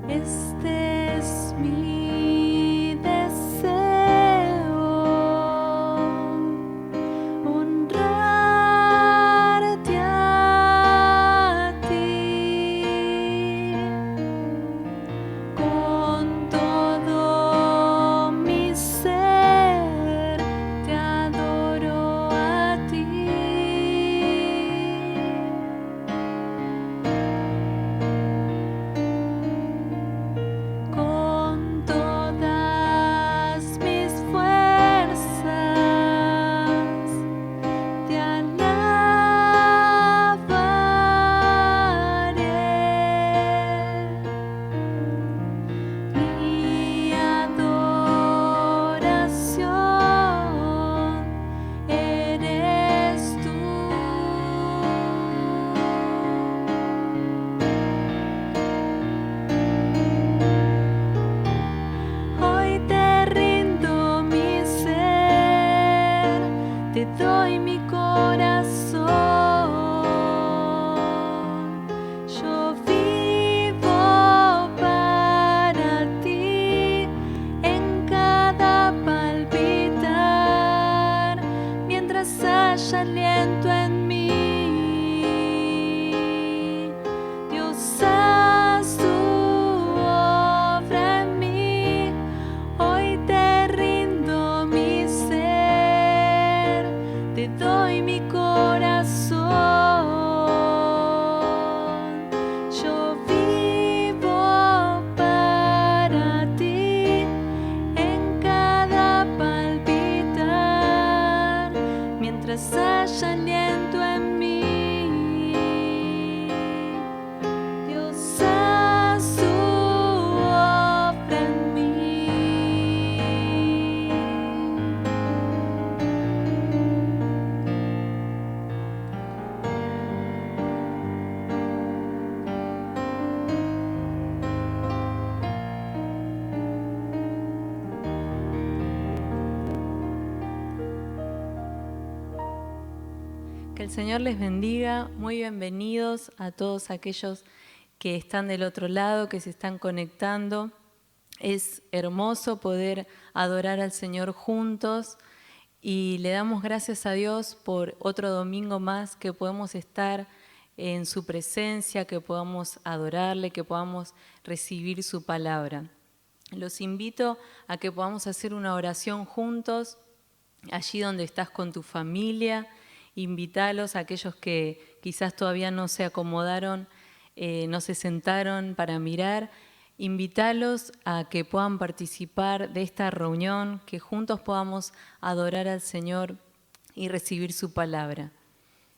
Este es mi deseo, honrarte a ti. Con todo mi ser te adoro a ti. Con todas mis fuerzas te alabaré. Mi adoración eres tú. Hoy te rindo mi ser, te doy mi corazón. Yo vivo para ti en cada palpitar, mientras haya aliento en mí. Dios, haz tu obra en mí. Hoy te rindo mi ser, te doy mi corazón. Yo vivo para ti en cada palpitar, mientras haya aliento en mí. Dios, haz tu obra en mí. Que el Señor les bendiga. Muy bienvenidos a todos aquellos que están del otro lado, que se están conectando. Es hermoso poder adorar al Señor juntos y le damos gracias a Dios por otro domingo más que podemos estar en su presencia, que podamos adorarle, que podamos recibir su palabra. Los invito a que podamos hacer una oración juntos, allí donde estás con tu familia. Invítalos a aquellos que quizás todavía no se acomodaron, no se sentaron para mirar. Invítalos a que puedan participar de esta reunión, que juntos podamos adorar al Señor y recibir su palabra.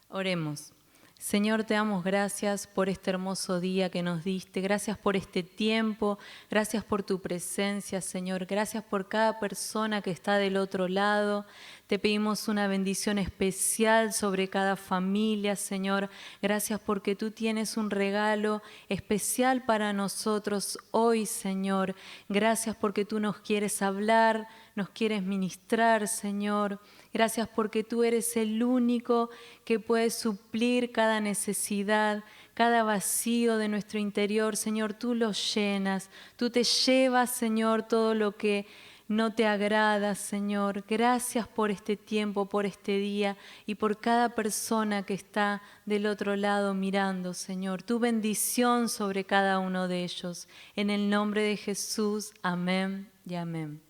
Oremos. Señor, te damos gracias por este hermoso día que nos diste, gracias por este tiempo, gracias por tu presencia, Señor, gracias por cada persona que está del otro lado. Te pedimos una bendición especial sobre cada familia, Señor. Gracias porque tú tienes un regalo especial para nosotros hoy, Señor. Gracias porque tú nos quieres hablar, nos quieres ministrar, Señor. Gracias porque tú eres el único que puede suplir cada necesidad, cada vacío de nuestro interior. Señor, tú lo llenas, tú te llevas, Señor, todo lo que no te agrada, Señor. Gracias por este tiempo, por este día y por cada persona que está del otro lado mirando, Señor. Tu bendición sobre cada uno de ellos. En el nombre de Jesús, amén y amén.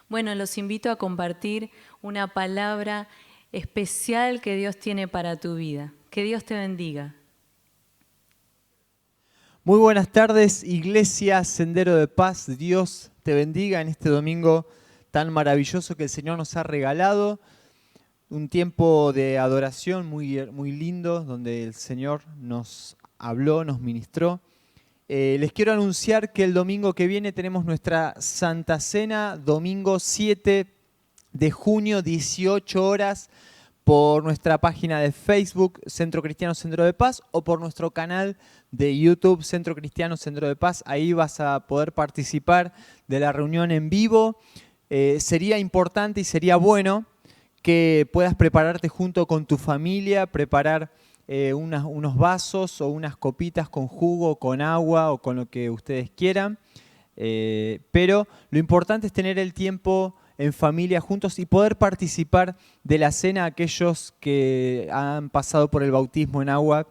Bueno, los invito a compartir una palabra especial que Dios tiene para tu vida. Que Dios te bendiga. Muy buenas tardes, Iglesia Sendero de Paz. Dios te bendiga en este domingo tan maravilloso que el Señor nos ha regalado. Un tiempo de adoración muy lindo, donde el Señor nos habló, nos ministró. Les quiero anunciar que el domingo que viene tenemos nuestra Santa Cena, domingo 7 de junio, 18 horas, por nuestra página de Facebook, Centro Cristiano Sendero de Paz, o por nuestro canal de YouTube, Centro Cristiano Sendero de Paz. Ahí vas a poder participar de la reunión en vivo. Sería importante y sería bueno que puedas prepararte junto con tu familia, preparar unos vasos o unas copitas con jugo, con agua o con lo que ustedes quieran. Pero lo importante es tener el tiempo en familia juntos y poder participar de la cena aquellos que han pasado por el bautismo en agua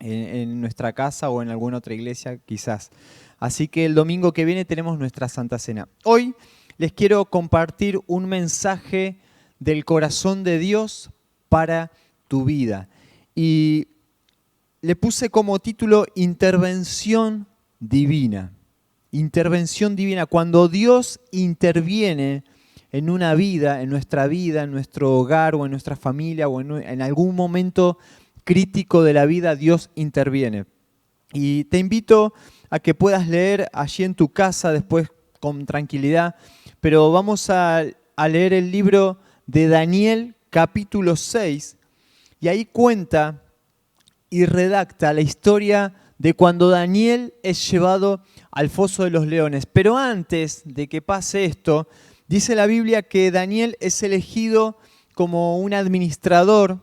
en nuestra casa o en alguna otra iglesia quizás. Así que el domingo que viene tenemos nuestra Santa Cena. Hoy les quiero compartir un mensaje del corazón de Dios para tu vida. Y le puse como título Intervención Divina. Intervención divina. Cuando Dios interviene en una vida, en nuestro hogar o en nuestra familia o en algún momento crítico de la vida, Dios interviene. Y te invito a que puedas leer allí en tu casa después con tranquilidad, pero vamos a leer el libro de Daniel capítulo 6 y ahí cuenta y redacta la historia de cuando Daniel es llevado al foso de los leones. Pero antes de que pase esto, dice la Biblia que Daniel es elegido como un administrador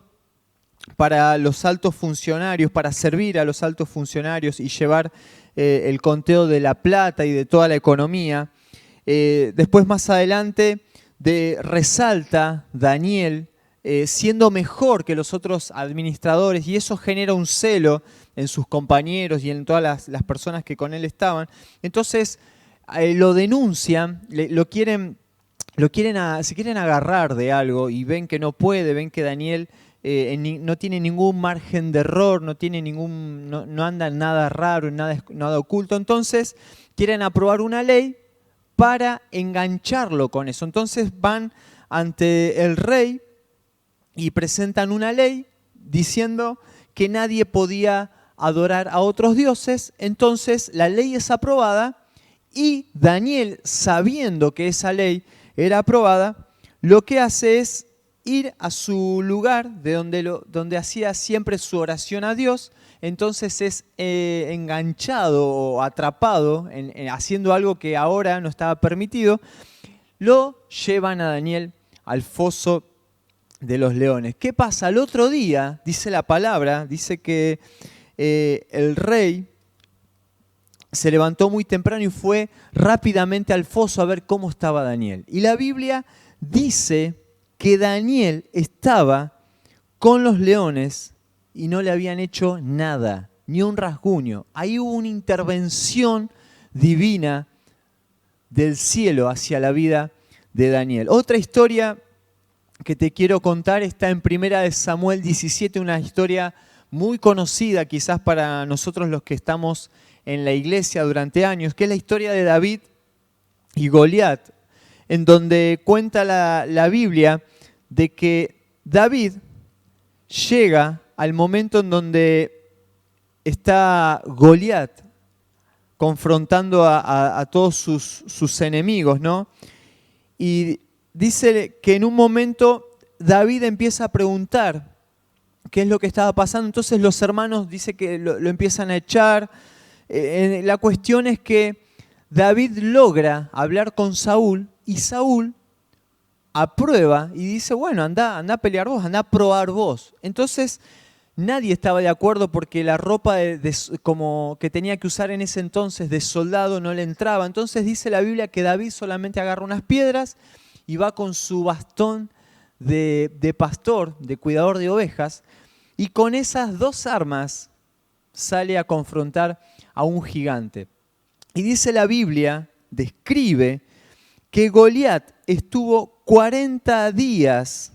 para los altos funcionarios, para servir a los altos funcionarios y llevar el conteo de la plata y de toda la economía. Después más adelante resalta Daniel siendo mejor que los otros administradores y eso genera un celo en sus compañeros y en todas las personas que con él estaban. Entonces lo denuncian, se quieren agarrar de algo y ven que no puede, ven que Daniel no tiene ningún margen de error, no anda en nada raro, en nada oculto. Entonces quieren aprobar una ley para engancharlo con eso. Entonces van ante el rey y presentan una ley diciendo que nadie podía adorar a otros dioses. Entonces la ley es aprobada y Daniel, sabiendo que esa ley era aprobada, lo que hace es ir a su lugar de donde hacía siempre su oración a Dios. Entonces es enganchado o atrapado haciendo algo que ahora no estaba permitido. Lo llevan a Daniel al foso de los leones. ¿Qué pasa? Al otro día, dice la palabra, dice que el rey se levantó muy temprano y fue rápidamente al foso a ver cómo estaba Daniel. Y la Biblia dice que Daniel estaba con los leones y no le habían hecho nada, ni un rasguño. Ahí hubo una intervención divina del cielo hacia la vida de Daniel. Otra historia que te quiero contar está en 1 Samuel 17, una historia muy conocida quizás para nosotros los que estamos en la iglesia durante años, que es la historia de David y Goliat, en donde cuenta la Biblia de que David llega al momento en donde está Goliat confrontando a todos sus enemigos, ¿no? Y dice que en un momento David empieza a preguntar qué es lo que estaba pasando. Entonces los hermanos dice que lo empiezan a echar. La cuestión es que David logra hablar con Saúl y Saúl aprueba y dice, bueno, anda a pelear vos, anda a probar vos. Entonces nadie estaba de acuerdo porque la ropa como que tenía que usar en ese entonces de soldado no le entraba. Entonces dice la Biblia que David solamente agarra unas piedras y va con su bastón de pastor, de cuidador de ovejas, y con esas dos armas sale a confrontar a un gigante. Y dice la Biblia, describe que Goliat estuvo 40 días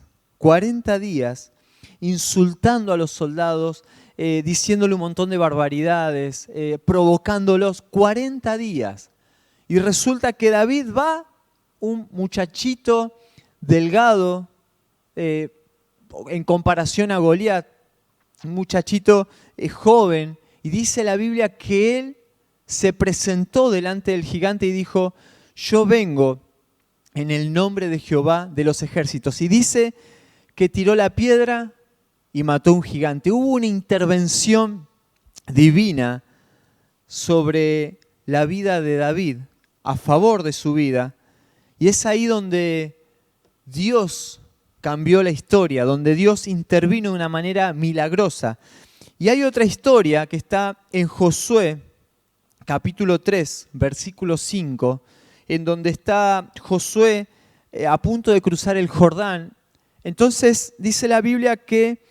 insultando a los soldados, diciéndole un montón de barbaridades, provocándolos 40 días. Y resulta que David va, un muchachito delgado, en comparación a Goliat, un muchachito joven, y dice la Biblia que él se presentó delante del gigante y dijo, yo vengo en el nombre de Jehová de los ejércitos. Y dice que tiró la piedra y mató a un gigante. Hubo una intervención divina sobre la vida de David, a favor de su vida. Y es ahí donde Dios cambió la historia, donde Dios intervino de una manera milagrosa. Y hay otra historia que está en Josué, capítulo 3, versículo 5, en donde está Josué a punto de cruzar el Jordán. Entonces dice la Biblia que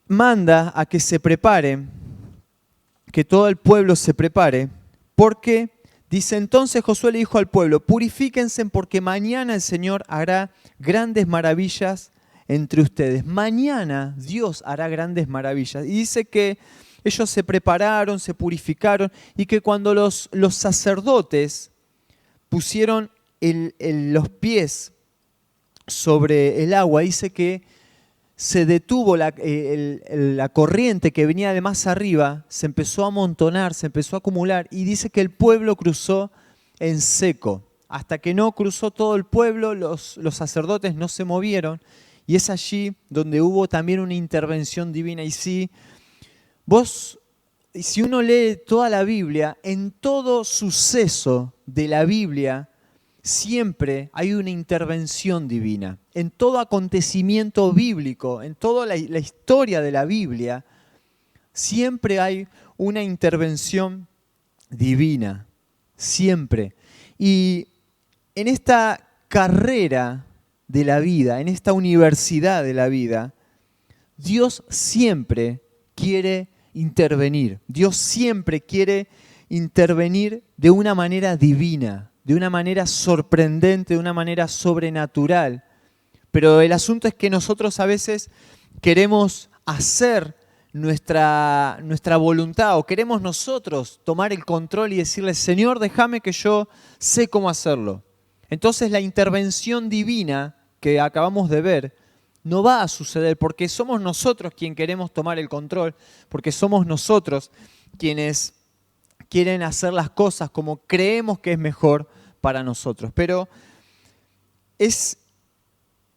manda a que se prepare, que todo el pueblo se prepare, porque dice, entonces Josué le dijo al pueblo, purifíquense porque mañana el Señor hará grandes maravillas entre ustedes. Mañana Dios hará grandes maravillas. Y dice que ellos se prepararon, se purificaron, y que cuando los sacerdotes pusieron los pies sobre el agua, dice que se detuvo la corriente que venía de más arriba, se empezó a amontonar, se empezó a acumular, y dice que el pueblo cruzó en seco. Hasta que no cruzó todo el pueblo, los sacerdotes no se movieron, y es allí donde hubo también una intervención divina. Y si uno lee toda la Biblia, en todo suceso de la Biblia, siempre hay una intervención divina. En todo acontecimiento bíblico, en toda la historia de la Biblia, siempre hay una intervención divina. Siempre. Y en esta carrera de la vida, en esta universidad de la vida, Dios siempre quiere intervenir. Dios siempre quiere intervenir de una manera divina, de una manera sorprendente, de una manera sobrenatural. Pero el asunto es que nosotros a veces queremos hacer nuestra voluntad, o queremos nosotros tomar el control y decirle, Señor, déjame que yo sé cómo hacerlo. Entonces la intervención divina que acabamos de ver no va a suceder, porque somos nosotros quienes queremos tomar el control, porque somos nosotros quienes quieren hacer las cosas como creemos que es mejor para nosotros. Pero es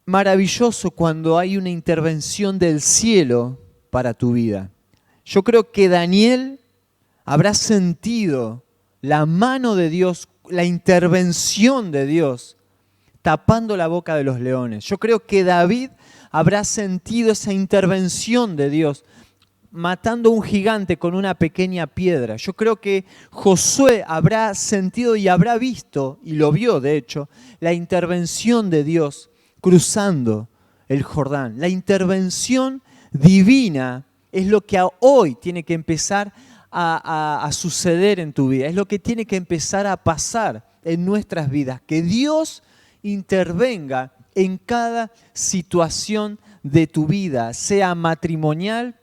maravilloso cuando hay una intervención del cielo para tu vida. Yo creo que Daniel habrá sentido la mano de Dios, la intervención de Dios, tapando la boca de los leones. Yo creo que David habrá sentido esa intervención de Dios, matando a un gigante con una pequeña piedra. Yo creo que Josué habrá sentido y habrá visto, y lo vio de hecho, la intervención de Dios cruzando el Jordán. La intervención divina es lo que hoy tiene que empezar a suceder en tu vida. Es lo que tiene que empezar a pasar en nuestras vidas. Que Dios intervenga en cada situación de tu vida, sea matrimonial,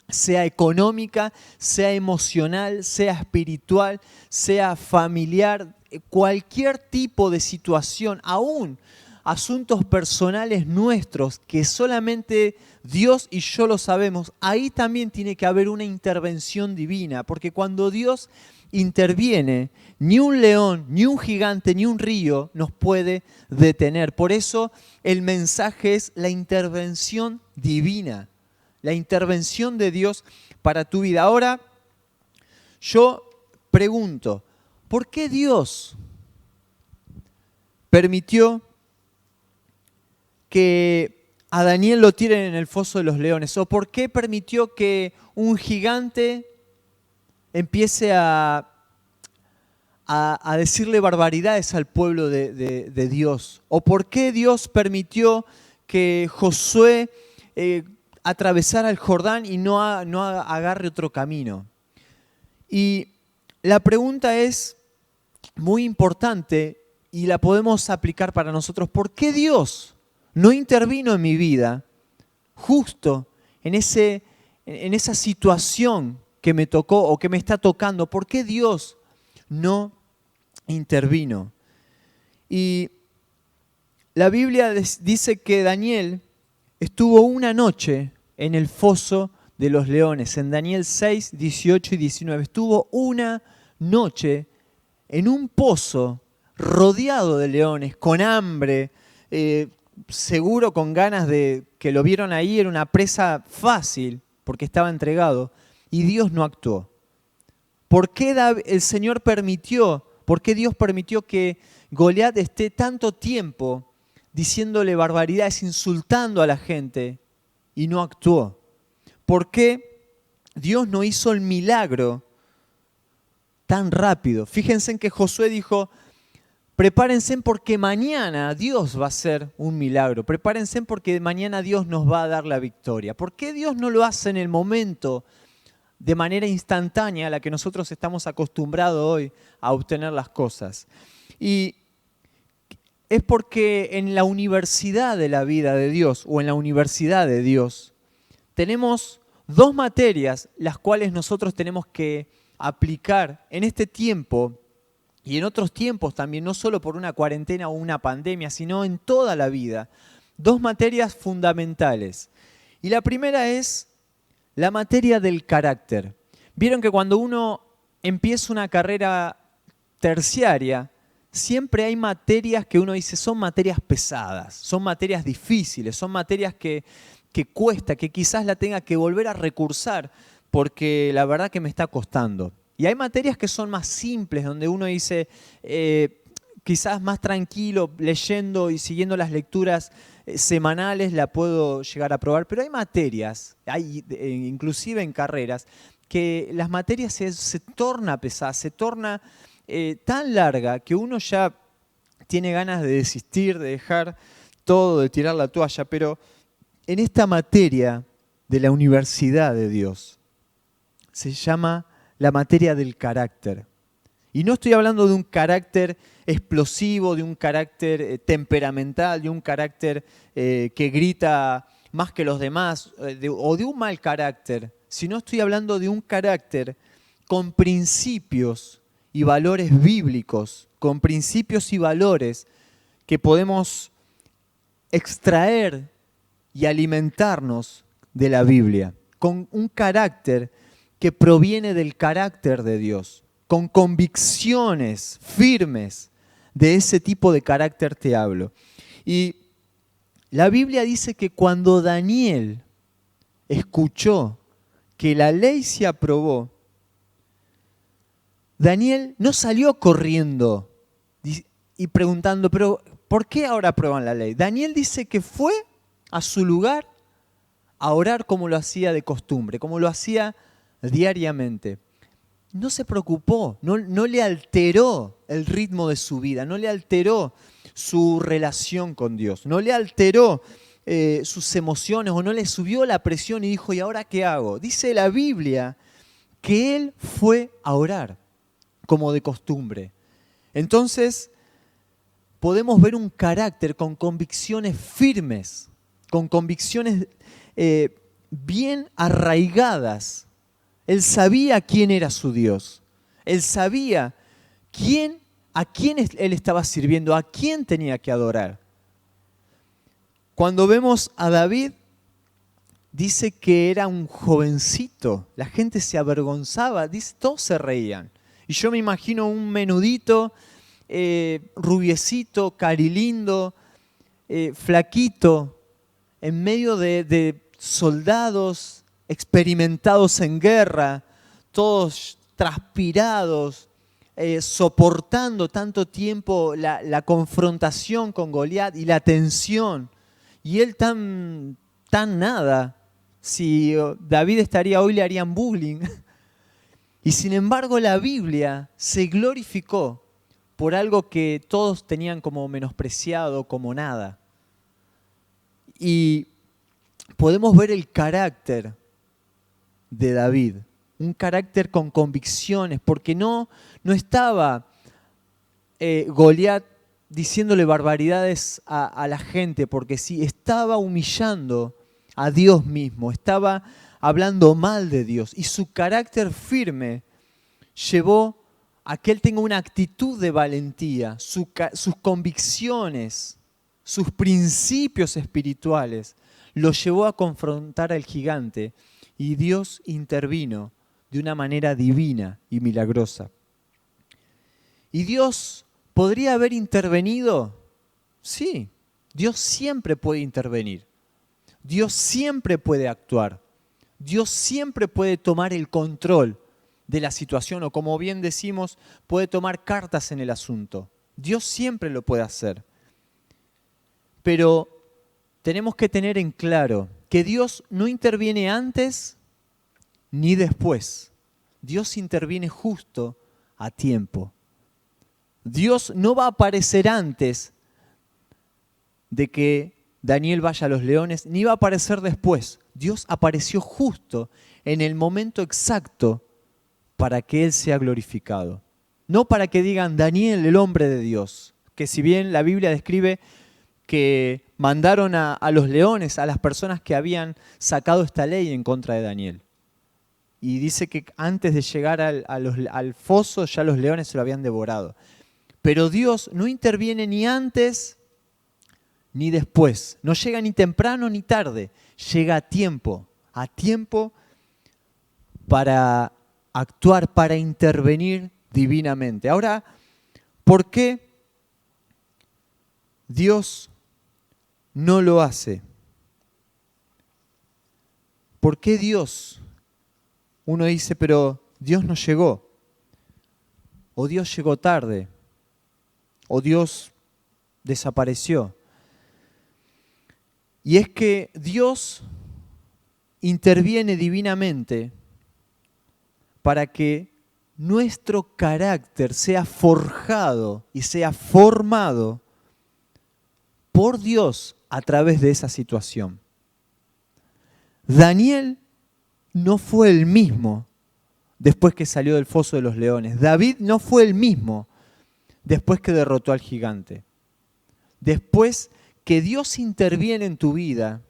sea económica, sea emocional, sea espiritual, sea familiar, cualquier tipo de situación, aún asuntos personales nuestros que solamente Dios y yo lo sabemos, ahí también tiene que haber una intervención divina, porque cuando Dios interviene, ni un león, ni un gigante, ni un río nos puede detener. Por eso el mensaje es la intervención divina, la intervención de Dios para tu vida. Ahora, yo pregunto, ¿por qué Dios permitió que a Daniel lo tiren en el foso de los leones? ¿O por qué permitió que un gigante empiece a decirle barbaridades al pueblo de Dios? ¿O por qué Dios permitió que Josué atravesara el Jordán y no agarre otro camino? Y la pregunta es muy importante y la podemos aplicar para nosotros. ¿Por qué Dios no intervino en mi vida justo en esa situación que me tocó o que me está tocando? ¿Por qué Dios no intervino? Y la Biblia dice que Daniel estuvo una noche en el foso de los leones. En Daniel 6, 18 y 19. Estuvo una noche en un pozo rodeado de leones, con hambre, seguro con ganas de que lo vieron ahí, era una presa fácil porque estaba entregado, y Dios no actuó. ¿Por qué el Señor permitió, por qué Dios permitió que Goliat esté tanto tiempo diciéndole barbaridades, insultando a la gente y no actuó? ¿Por qué Dios no hizo el milagro tan rápido? Fíjense en que Josué dijo, prepárense porque mañana Dios va a hacer un milagro. Prepárense porque mañana Dios nos va a dar la victoria. ¿Por qué Dios no lo hace en el momento, de manera instantánea, a la que nosotros estamos acostumbrados hoy a obtener las cosas? Y es porque en la universidad de la vida de Dios, o en la universidad de Dios, tenemos dos materias las cuales nosotros tenemos que aplicar en este tiempo y en otros tiempos también, no solo por una cuarentena o una pandemia, sino en toda la vida. Dos materias fundamentales. Y la primera es la materia del carácter. Vieron que cuando uno empieza una carrera terciaria, siempre hay materias que uno dice son materias pesadas, son materias difíciles, son materias que cuesta, que quizás la tenga que volver a recursar porque la verdad que me está costando. Y hay materias que son más simples, donde uno dice, quizás más tranquilo, leyendo y siguiendo las lecturas semanales la puedo llegar a aprobar, pero hay materias, inclusive en carreras, que las materias se torna pesada, se torna tan larga que uno ya tiene ganas de desistir, de dejar todo, de tirar la toalla, pero en esta materia de la universidad de Dios se llama la materia del carácter. Y no estoy hablando de un carácter explosivo, de un carácter temperamental, de un carácter que grita más que los demás, o de un mal carácter, sino estoy hablando de un carácter con principios y valores bíblicos, con principios y valores que podemos extraer y alimentarnos de la Biblia, con un carácter que proviene del carácter de Dios, con convicciones firmes. De ese tipo de carácter te hablo. Y la Biblia dice que cuando Daniel escuchó que la ley se aprobó, Daniel no salió corriendo y preguntando, pero ¿por qué ahora aprueban la ley? Daniel dice que fue a su lugar a orar como lo hacía de costumbre, como lo hacía diariamente. No se preocupó, no le alteró el ritmo de su vida, no le alteró su relación con Dios, no le alteró sus emociones o no le subió la presión y dijo, ¿y ahora qué hago? Dice la Biblia que él fue a orar como de costumbre. Entonces podemos ver un carácter con convicciones firmes, con convicciones bien arraigadas. Él sabía quién era su Dios. Él sabía a quién él estaba sirviendo, a quién tenía que adorar. Cuando vemos a David, dice que era un jovencito. La gente se avergonzaba, todos se reían. Y yo me imagino un menudito, rubiecito, carilindo, flaquito, en medio de soldados experimentados en guerra, todos transpirados, soportando tanto tiempo la confrontación con Goliat y la tensión. Y él tan nada. Si David estaría hoy le harían bullying. Y sin embargo la Biblia se glorificó por algo que todos tenían como menospreciado, como nada. Y podemos ver el carácter de David, un carácter con convicciones, porque no estaba Goliat diciéndole barbaridades a la gente, porque sí, estaba humillando a Dios mismo, estaba hablando mal de Dios, y su carácter firme llevó a que él tenga una actitud de valentía, sus convicciones, sus principios espirituales, lo llevó a confrontar al gigante. Y Dios intervino de una manera divina y milagrosa. ¿Y Dios podría haber intervenido? Sí, Dios siempre puede intervenir. Dios siempre puede actuar. Dios siempre puede tomar el control de la situación o, como bien decimos, puede tomar cartas en el asunto. Dios siempre lo puede hacer. Pero tenemos que tener en claro que Dios no interviene antes ni después. Dios interviene justo a tiempo. Dios no va a aparecer antes de que Daniel vaya a los leones, ni va a aparecer después. Dios apareció justo en el momento exacto para que Él sea glorificado. No para que digan Daniel, el hombre de Dios, que si bien la Biblia describe que mandaron a los leones, a las personas que habían sacado esta ley en contra de Daniel. Y dice que antes de llegar al foso ya los leones se lo habían devorado. Pero Dios no interviene ni antes ni después. No llega ni temprano ni tarde. Llega a tiempo para actuar, para intervenir divinamente. Ahora, ¿por qué Dios no lo hace? ¿Por qué Dios? Uno dice, pero Dios no llegó. O Dios llegó tarde. O Dios desapareció. Y es que Dios interviene divinamente para que nuestro carácter sea forjado y sea formado por Dios a través de esa situación. Daniel no fue el mismo después que salió del foso de los leones. David no fue el mismo después que derrotó al gigante. Después que Dios interviene en tu vida,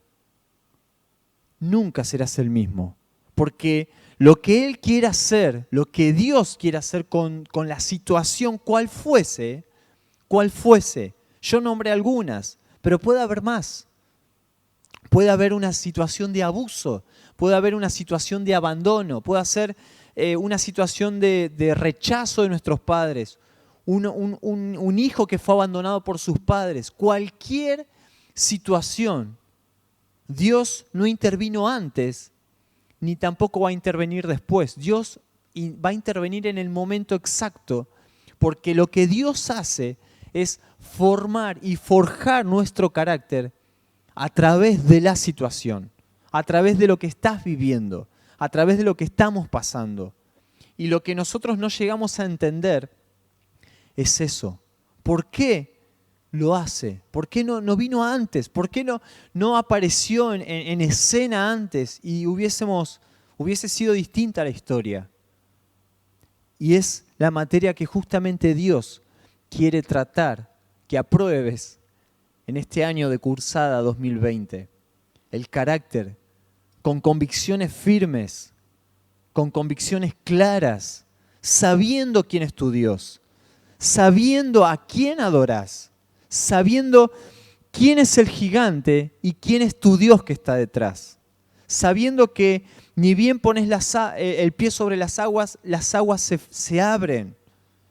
nunca serás el mismo. Porque lo que Él quiere hacer, lo que Dios quiere hacer con la situación, cual fuese, yo nombré algunas, pero puede haber más. Puede haber una situación de abuso, puede haber una situación de abandono, puede ser una situación de rechazo de nuestros padres, un hijo que fue abandonado por sus padres. Cualquier situación, Dios no intervino antes, ni tampoco va a intervenir después. Dios va a intervenir en el momento exacto, porque lo que Dios hace es formar y forjar nuestro carácter a través de la situación, a través de lo que estás viviendo, a través de lo que estamos pasando. Y lo que nosotros no llegamos a entender es eso. ¿Por qué lo hace? ¿Por qué no vino antes? ¿Por qué no apareció en escena antes y hubiese sido distinta la historia? Y es la materia que justamente Dios quiere tratar, que apruebes en este año de cursada 2020. El carácter, con convicciones firmes, con convicciones claras, sabiendo quién es tu Dios, sabiendo a quién adorás, sabiendo quién es el gigante y quién es tu Dios que está detrás, sabiendo que ni bien pones el pie sobre las aguas se abren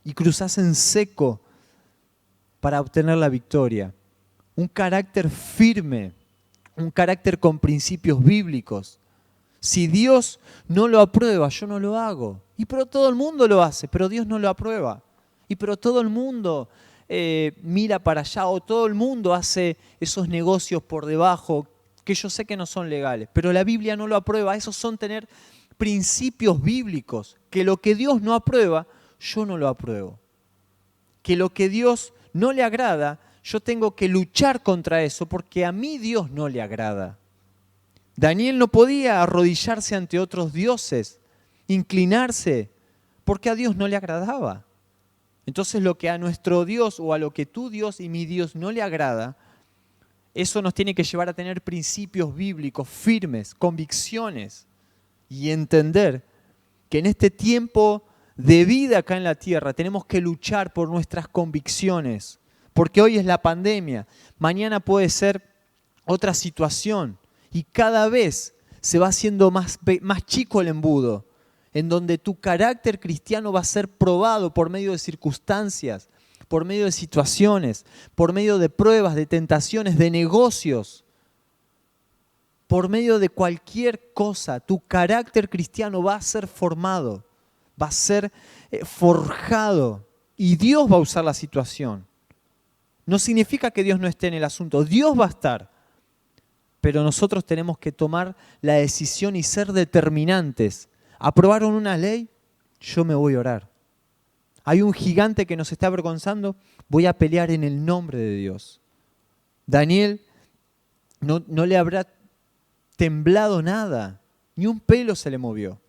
y cruzás en seco para obtener la victoria. Un carácter firme, un carácter con principios bíblicos. Si Dios no lo aprueba, yo no lo hago. Pero todo el mundo lo hace, pero Dios no lo aprueba. Pero todo el mundo mira para allá, o todo el mundo hace esos negocios por debajo que yo sé que no son legales, pero la Biblia no lo aprueba. Esos son tener principios bíblicos, que lo que Dios no aprueba, yo no lo apruebo. Que lo que Dios no le agrada, yo tengo que luchar contra eso, porque a mí Dios no le agrada. Daniel no podía arrodillarse ante otros dioses, inclinarse, porque a Dios no le agradaba. Entonces lo que a nuestro Dios o a lo que tu Dios y mi Dios no le agrada, eso nos tiene que llevar a tener principios bíblicos firmes, convicciones, y entender que en este tiempo de vida acá en la tierra tenemos que luchar por nuestras convicciones, porque hoy es la pandemia, mañana puede ser otra situación, y cada vez se va haciendo más chico el embudo, en donde tu carácter cristiano va a ser probado por medio de circunstancias, por medio de situaciones, por medio de pruebas, de tentaciones, de negocios, por medio de cualquier cosa. Tu carácter cristiano va a ser formado, va a ser forjado, y Dios va a usar la situación No significa que Dios no esté en el asunto. Dios va a estar. Pero nosotros tenemos que tomar la decisión y ser determinantes. ¿Aprobaron una ley? Yo me voy a orar. Hay un gigante que nos está avergonzando, voy a pelear en el nombre de Dios. Daniel no le habrá temblado nada, ni un pelo se le movió.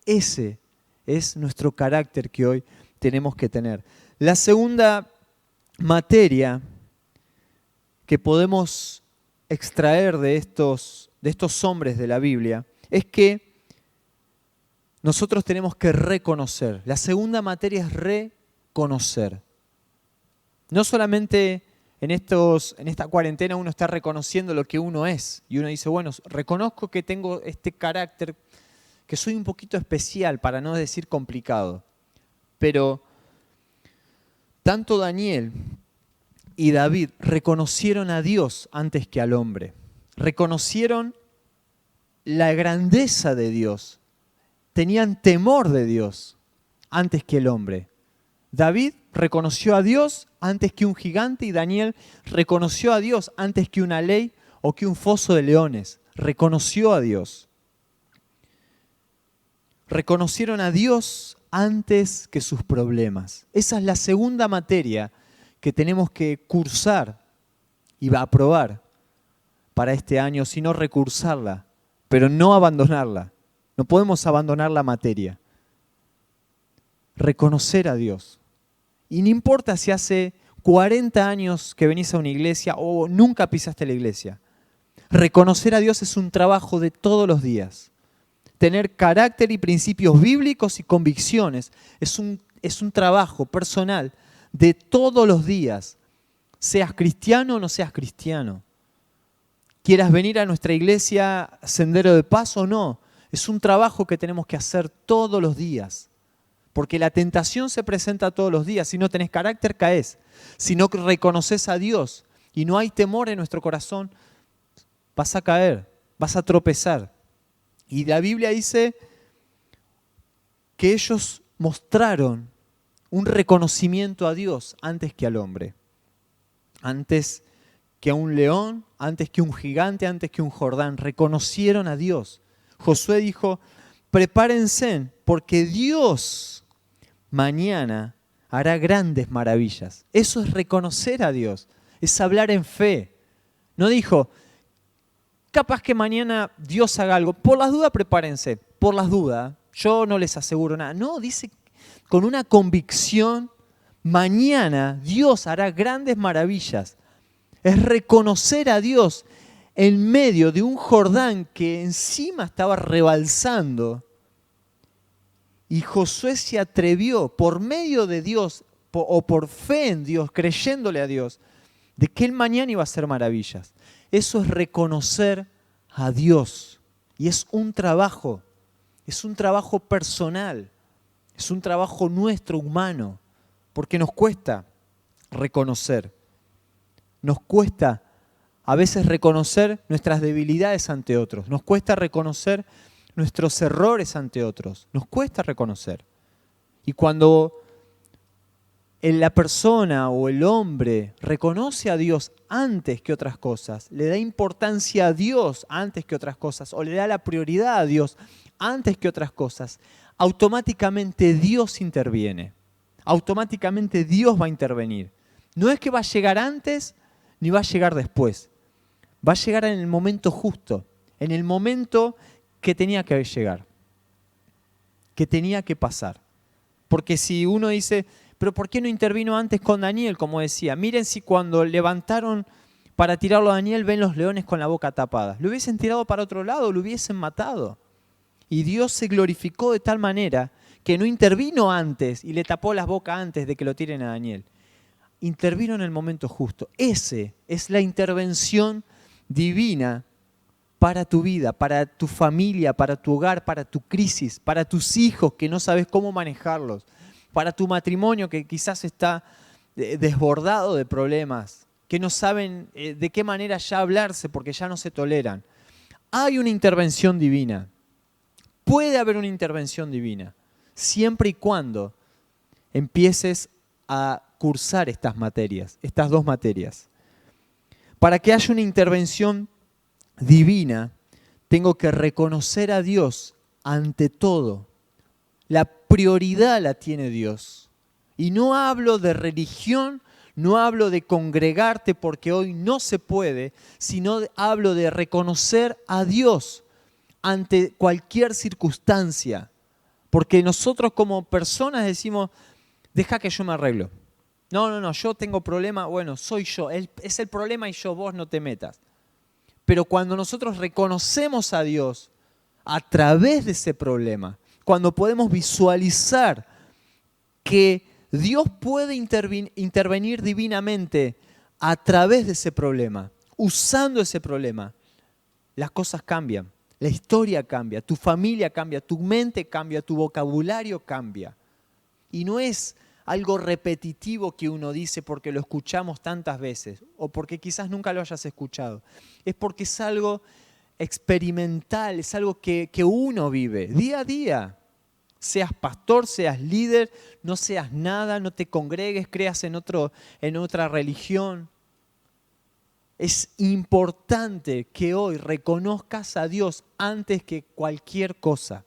Ese es nuestro carácter que hoy tenemos que tener. La segunda materia que podemos extraer de estos hombres de la Biblia es que nosotros tenemos que reconocer. La segunda materia es reconocer. No solamente en esta cuarentena uno está reconociendo lo que uno es. Y uno dice, bueno, reconozco que tengo este carácter, que soy un poquito especial, para no decir complicado. Pero tanto Daniel y David reconocieron a Dios antes que al hombre. Reconocieron la grandeza de Dios. Tenían temor de Dios antes que el hombre. David reconoció a Dios antes que un gigante y Daniel reconoció a Dios antes que una ley o que un foso de leones. Reconoció a Dios. Reconocieron a Dios antes que sus problemas. Esa es la segunda materia que tenemos que cursar y aprobar para este año, sino recursarla, pero no abandonarla. No podemos abandonar la materia. Reconocer a Dios. Y no importa si hace 40 años que venís a una iglesia o nunca pisaste la iglesia. Reconocer a Dios es un trabajo de todos los días. Tener carácter y principios bíblicos y convicciones es un trabajo personal de todos los días. Seas cristiano o no seas cristiano. Quieras venir a nuestra iglesia Sendero de Paz o no. Es un trabajo que tenemos que hacer todos los días. Porque la tentación se presenta todos los días. Si no tenés carácter, caes. Si no reconoces a Dios y no hay temor en nuestro corazón, vas a caer, vas a tropezar. Y la Biblia dice que ellos mostraron un reconocimiento a Dios antes que al hombre. Antes que a un león, antes que un gigante, antes que un Jordán. Reconocieron a Dios. Josué dijo, prepárense porque Dios mañana hará grandes maravillas. Eso es reconocer a Dios, es hablar en fe. No dijo, capaz que mañana Dios haga algo. Por las dudas, prepárense. Por las dudas, yo no les aseguro nada. No, dice con una convicción, mañana Dios hará grandes maravillas. Es reconocer a Dios en medio de un Jordán que encima estaba rebalsando. Y Josué se atrevió por medio de Dios o por fe en Dios, creyéndole a Dios, de que Él mañana iba a hacer maravillas. Eso es reconocer a Dios. Y es un trabajo personal, es un trabajo nuestro, humano, porque nos cuesta reconocer. Nos cuesta a veces reconocer nuestras debilidades ante otros. Nos cuesta reconocer nuestros errores ante otros. Nos cuesta reconocer. Y cuando la persona o el hombre reconoce a Dios antes que otras cosas, le da importancia a Dios antes que otras cosas, o le da la prioridad a Dios antes que otras cosas, automáticamente Dios interviene. Automáticamente Dios va a intervenir. No es que va a llegar antes ni va a llegar después. Va a llegar en el momento justo, en el momento que tenía que llegar, que tenía que pasar. Porque si uno dice, pero ¿por qué no intervino antes con Daniel? Como decía, miren si cuando levantaron para tirarlo a Daniel ven los leones con la boca tapada. Lo hubiesen tirado para otro lado, lo hubiesen matado. Y Dios se glorificó de tal manera que no intervino antes y le tapó las bocas antes de que lo tiren a Daniel. Intervino en el momento justo. Ese es la intervención divina para tu vida, para tu familia, para tu hogar, para tu crisis, para tus hijos que no sabes cómo manejarlos, para tu matrimonio que quizás está desbordado de problemas, que no saben de qué manera ya hablarse porque ya no se toleran. Hay una intervención divina. Puede haber una intervención divina, siempre y cuando empieces a cursar estas materias, estas dos materias. Para que haya una intervención divina, tengo que reconocer a Dios ante todo. La prioridad la tiene Dios. Y no hablo de religión, no hablo de congregarte porque hoy no se puede, sino hablo de reconocer a Dios ante cualquier circunstancia. Porque nosotros como personas decimos, deja que yo me arreglo. No, yo tengo problema, bueno, soy yo, es el problema y vos no te metas. Pero cuando nosotros reconocemos a Dios a través de ese problema, cuando podemos visualizar que Dios puede intervenir divinamente a través de ese problema, usando ese problema, las cosas cambian, la historia cambia, tu familia cambia, tu mente cambia, tu vocabulario cambia. Y no es algo repetitivo que uno dice porque lo escuchamos tantas veces o porque quizás nunca lo hayas escuchado. Es porque es algo experimental, es algo que uno vive día a día. Seas pastor, seas líder, no seas nada, no te congregues, creas en otra religión. Es importante que hoy reconozcas a Dios antes que cualquier cosa.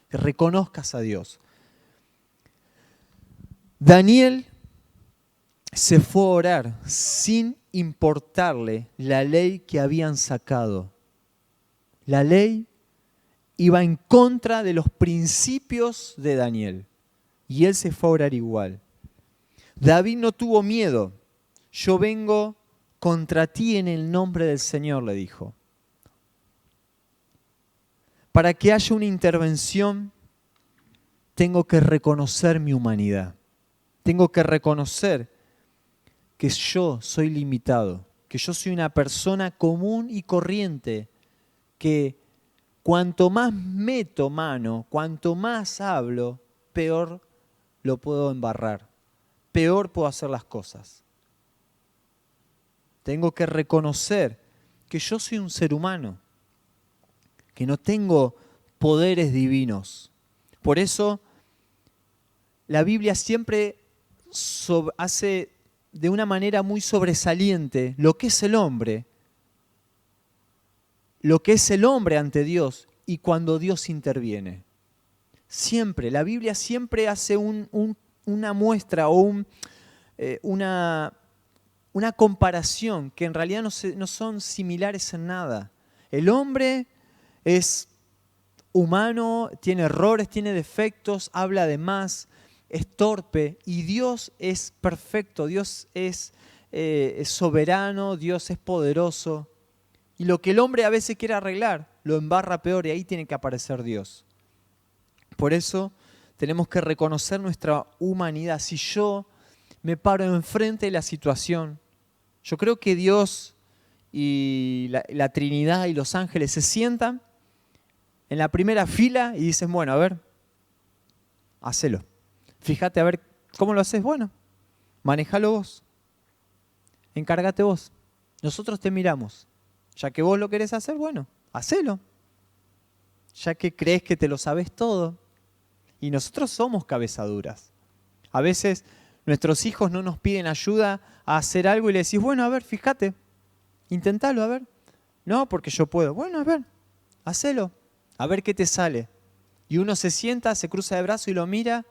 Que reconozcas a Dios. Daniel se fue a orar sin importarle la ley que habían sacado. La ley iba en contra de los principios de Daniel y él se fue a orar igual. David no tuvo miedo. Yo vengo contra ti en el nombre del Señor, le dijo. Para que haya una intervención, tengo que reconocer mi humanidad. Tengo que reconocer que yo soy limitado, que yo soy una persona común y corriente, que cuanto más meto mano, cuanto más hablo, peor lo puedo embarrar, peor puedo hacer las cosas. Tengo que reconocer que yo soy un ser humano, que no tengo poderes divinos. Por eso la Biblia siempre hace de una manera muy sobresaliente lo que es el hombre ante Dios y cuando Dios interviene. Siempre, la Biblia siempre hace una muestra o una comparación que en realidad no son similares en nada. El hombre es humano, tiene errores, tiene defectos, habla de más, es torpe, y Dios es perfecto, Dios es soberano, Dios es poderoso. Y lo que el hombre a veces quiere arreglar, lo embarra peor y ahí tiene que aparecer Dios. Por eso tenemos que reconocer nuestra humanidad. Si yo me paro enfrente de la situación, yo creo que Dios y la Trinidad y los ángeles se sientan en la primera fila y dicen, bueno, a ver, hacelo. Fíjate a ver cómo lo haces. Bueno, manejalo vos. Encárgate vos. Nosotros te miramos. Ya que vos lo querés hacer, bueno, hacelo. Ya que crees que te lo sabés todo. Y nosotros somos cabezaduras. A veces nuestros hijos no nos piden ayuda a hacer algo y le decís, bueno, a ver, fíjate, intentalo, a ver. No, porque yo puedo. Bueno, a ver, hacelo. A ver qué te sale. Y uno se sienta, se cruza de brazos y lo mira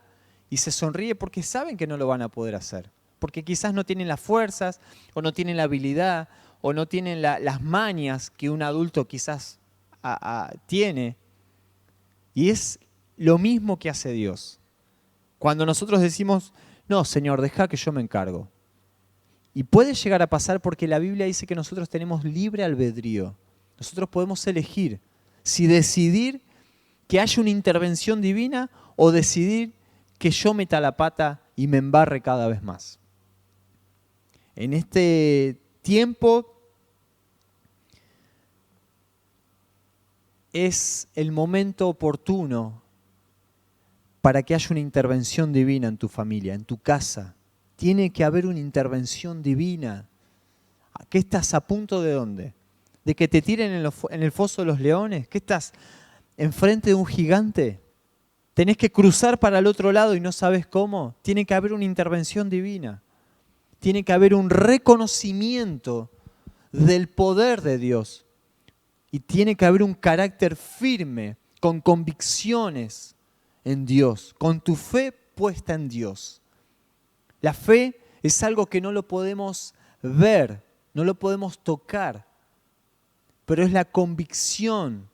y se sonríe porque saben que no lo van a poder hacer. Porque quizás no tienen las fuerzas o no tienen la habilidad o no tienen las mañas que un adulto quizás tiene. Y es lo mismo que hace Dios. Cuando nosotros decimos, no, Señor, deja que yo me encargo. Y puede llegar a pasar porque la Biblia dice que nosotros tenemos libre albedrío. Nosotros podemos elegir si decidir que haya una intervención divina o decidir que yo meta la pata y me embarre cada vez más. En este tiempo es el momento oportuno para que haya una intervención divina en tu familia, en tu casa. Tiene que haber una intervención divina. ¿Qué estás a punto de dónde? ¿De que te tiren en el foso de los leones? ¿Qué estás enfrente de un gigante? tenés que cruzar para el otro lado y no sabes cómo, tiene que haber una intervención divina. Tiene que haber un reconocimiento del poder de Dios. Y tiene que haber un carácter firme, con convicciones en Dios, con tu fe puesta en Dios. La fe es algo que no lo podemos ver, no lo podemos tocar, pero es la convicción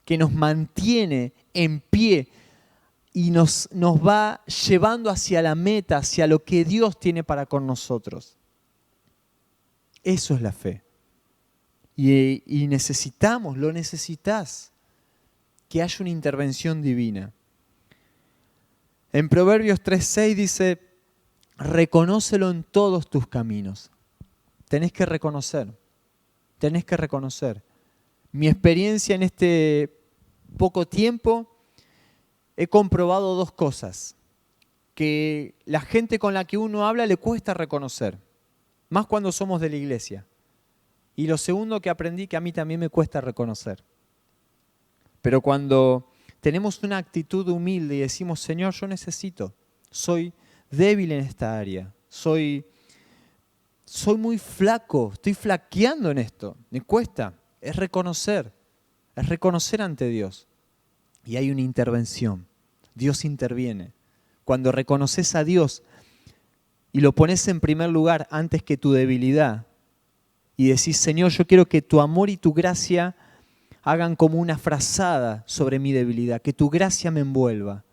que nos mantiene en pie y nos va llevando hacia la meta, hacia lo que Dios tiene para con nosotros. Eso es la fe. Y necesitamos, lo necesitas, que haya una intervención divina. En Proverbios 3:6 dice, reconócelo en todos tus caminos. Tenés que reconocer. Mi experiencia en este poco tiempo, he comprobado dos cosas. Que la gente con la que uno habla le cuesta reconocer, más cuando somos de la iglesia. Y lo segundo que aprendí, que a mí también me cuesta reconocer. Pero cuando tenemos una actitud humilde y decimos, Señor, yo necesito, soy débil en esta área, soy muy flaco, estoy flaqueando en esto, me cuesta, es reconocer ante Dios. Y hay una intervención, Dios interviene. Cuando reconoces a Dios y lo pones en primer lugar antes que tu debilidad y decís, Señor, yo quiero que tu amor y tu gracia hagan como una frazada sobre mi debilidad, que tu gracia me envuelva.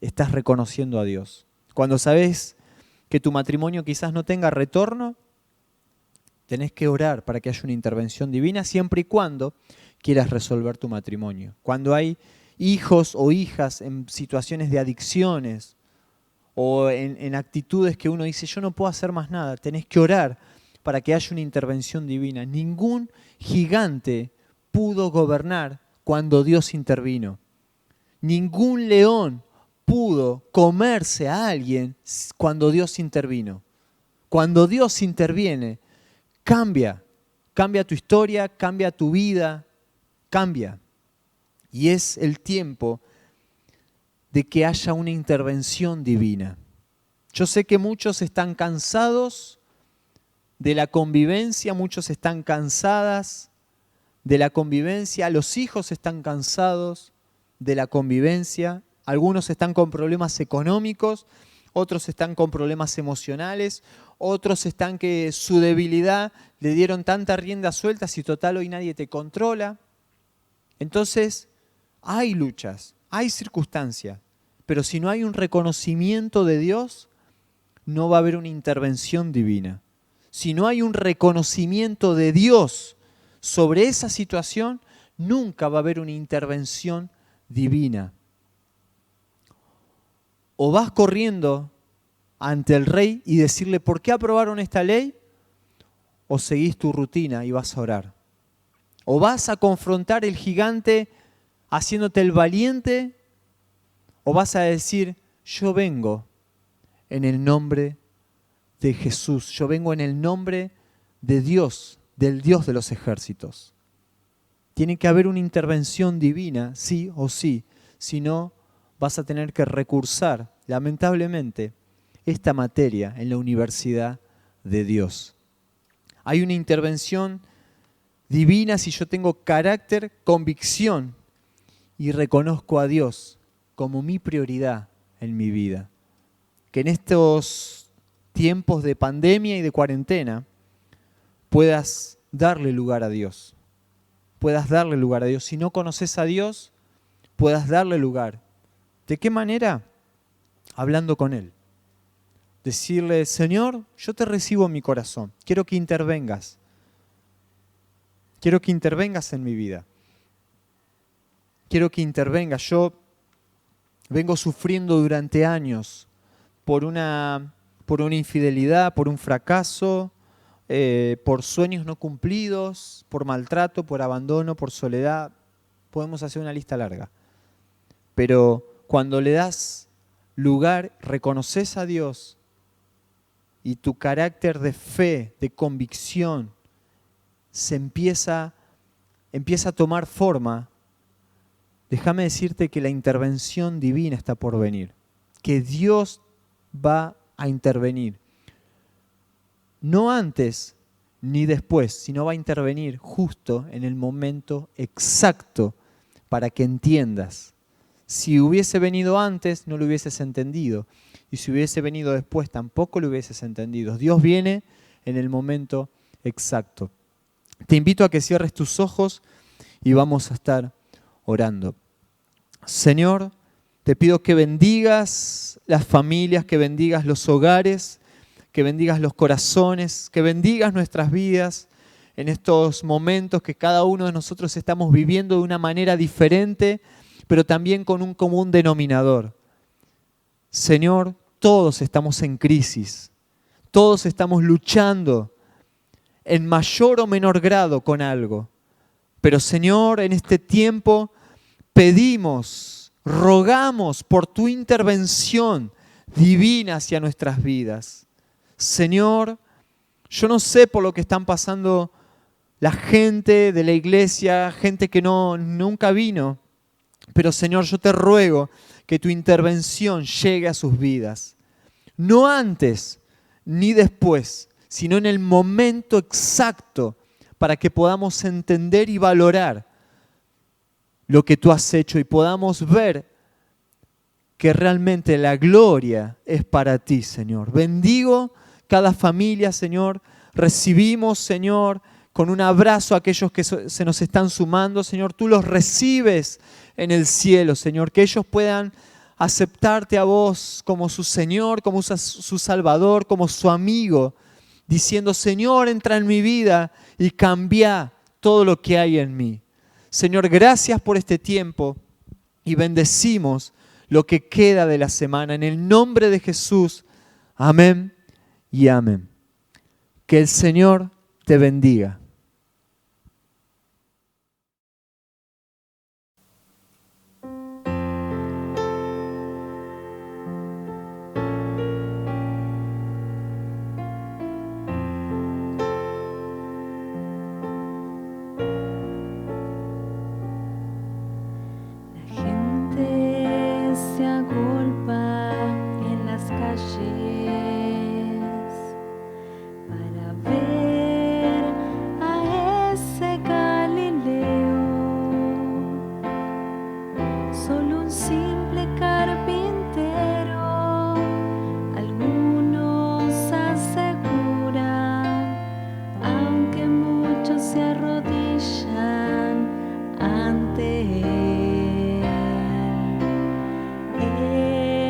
Estás reconociendo a Dios. Cuando sabes que tu matrimonio quizás no tenga retorno, tenés que orar para que haya una intervención divina siempre y cuando quieras resolver tu matrimonio. Cuando hay hijos o hijas en situaciones de adicciones o en actitudes que uno dice, yo no puedo hacer más nada, tenés que orar para que haya una intervención divina. Ningún gigante pudo gobernar cuando Dios intervino. Ningún león pudo comerse a alguien cuando Dios intervino. Cuando Dios interviene, cambia tu historia, cambia tu vida, cambia. Y es el tiempo de que haya una intervención divina. Yo sé que muchos están cansados de la convivencia, muchos están cansadas de la convivencia, los hijos están cansados de la convivencia, algunos están con problemas económicos, otros están con problemas emocionales, otros están que su debilidad le dieron tanta rienda suelta si total hoy nadie te controla. Entonces, hay luchas, hay circunstancias, pero si no hay un reconocimiento de Dios, no va a haber una intervención divina. Si no hay un reconocimiento de Dios sobre esa situación, nunca va a haber una intervención divina. O vas corriendo ante el rey y decirle, ¿por qué aprobaron esta ley? O seguís tu rutina y vas a orar. O vas a confrontar el gigante haciéndote el valiente, o vas a decir, yo vengo en el nombre de Jesús, yo vengo en el nombre de Dios, del Dios de los ejércitos. Tiene que haber una intervención divina, sí o sí, si no vas a tener que recursar, lamentablemente, esta materia en la universidad de Dios. Hay una intervención divina si yo tengo carácter, convicción y reconozco a Dios como mi prioridad en mi vida. Que en estos tiempos de pandemia y de cuarentena puedas darle lugar a Dios. Puedas darle lugar a Dios. Si no conoces a Dios, puedas darle lugar. ¿De qué manera? Hablando con Él. Decirle, Señor, yo te recibo en mi corazón. Quiero que intervengas. Quiero que intervengas en mi vida. Quiero que intervengas. Yo vengo sufriendo durante años por una infidelidad, por un fracaso, por sueños no cumplidos, por maltrato, por abandono, por soledad. Podemos hacer una lista larga. Pero cuando le das lugar, reconoces a Dios y tu carácter de fe, de convicción, empieza a tomar forma, déjame decirte que la intervención divina está por venir, que Dios va a intervenir. No antes ni después, sino va a intervenir justo en el momento exacto para que entiendas. Si hubiese venido antes, no lo hubieses entendido. Y si hubiese venido después, tampoco lo hubieses entendido. Dios viene en el momento exacto. Te invito a que cierres tus ojos y vamos a estar orando. Señor, te pido que bendigas las familias, que bendigas los hogares, que bendigas los corazones, que bendigas nuestras vidas en estos momentos que cada uno de nosotros estamos viviendo de una manera diferente, pero también con un común denominador. Señor, todos estamos en crisis, todos estamos luchando en mayor o menor grado con algo. Pero Señor, en este tiempo pedimos, rogamos por tu intervención divina hacia nuestras vidas. Señor, yo no sé por lo que están pasando la gente de la iglesia, gente que nunca vino, pero Señor, yo te ruego que tu intervención llegue a sus vidas. No antes ni después, sino en el momento exacto para que podamos entender y valorar lo que tú has hecho y podamos ver que realmente la gloria es para ti, Señor. Bendigo cada familia, Señor. Recibimos, Señor, con un abrazo a aquellos que se nos están sumando, Señor. Tú los recibes en el cielo, Señor. Que ellos puedan aceptarte a vos como su Señor, como su Salvador, como su amigo, diciendo, Señor, entra en mi vida y cambia todo lo que hay en mí. Señor, gracias por este tiempo y bendecimos lo que queda de la semana. En el nombre de Jesús, amén y amén. Que el Señor te bendiga. Se agolpa en las calles para ver a ese Galileo, solo un simple carpintero. Algunos aseguran, aunque muchos se arrodillan ante él.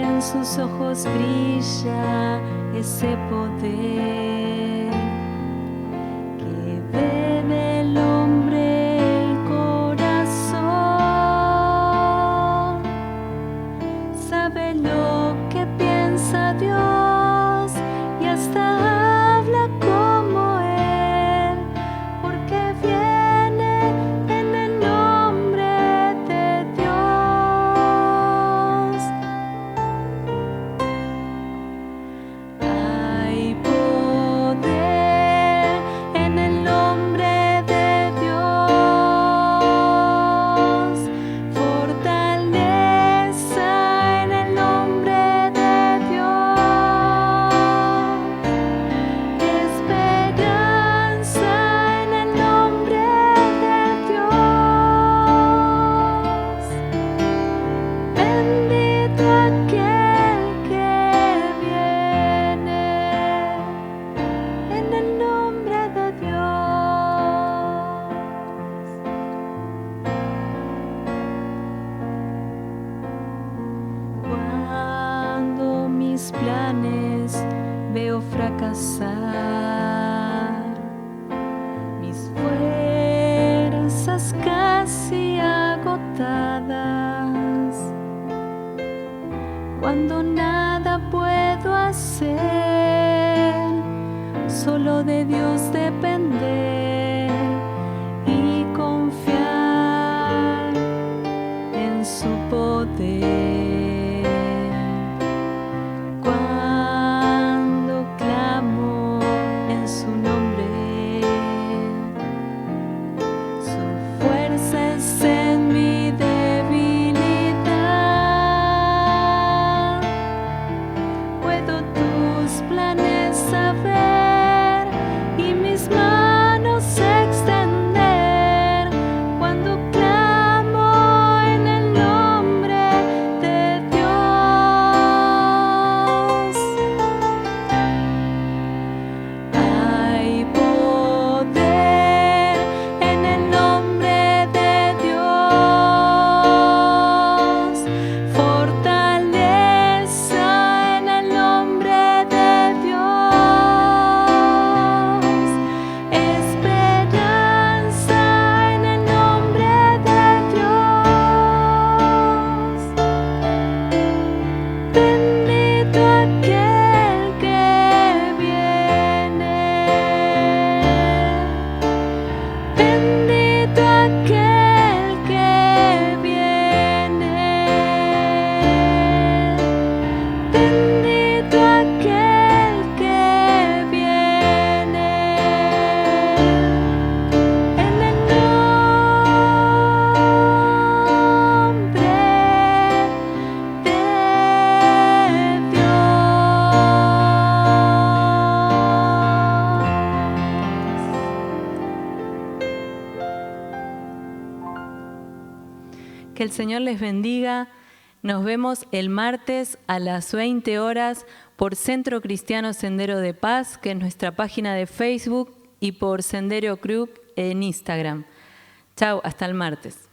En sus ojos brilla ese poder que ve del hombre el corazón. Sabe lo que piensa Dios y hasta habla como Él, porque viene en el nombre de Dios. Hay poder en el nombre de Dios, fortaleza en el nombre de Dios, esperanza en el nombre de Dios. Bendito aquel que viene en el nombre de Dios. Cuando mis planes veo fracasar, mis fuerzas casi agotadas, cuando nada puedo hacer, solo de Dios depender y confiar en su poder. Cuando clamo en su nombre, su fuerza es en mi debilidad. Bendito aquel que viene. Bendito aquel que viene. Bendito aquel que viene. En el nombre de Dios. Que el Señor les bendiga. Nos vemos el martes a las 20 horas por Centro Cristiano Sendero de Paz, que es nuestra página de Facebook, y por Sendero Crew en Instagram. Chao, hasta el martes.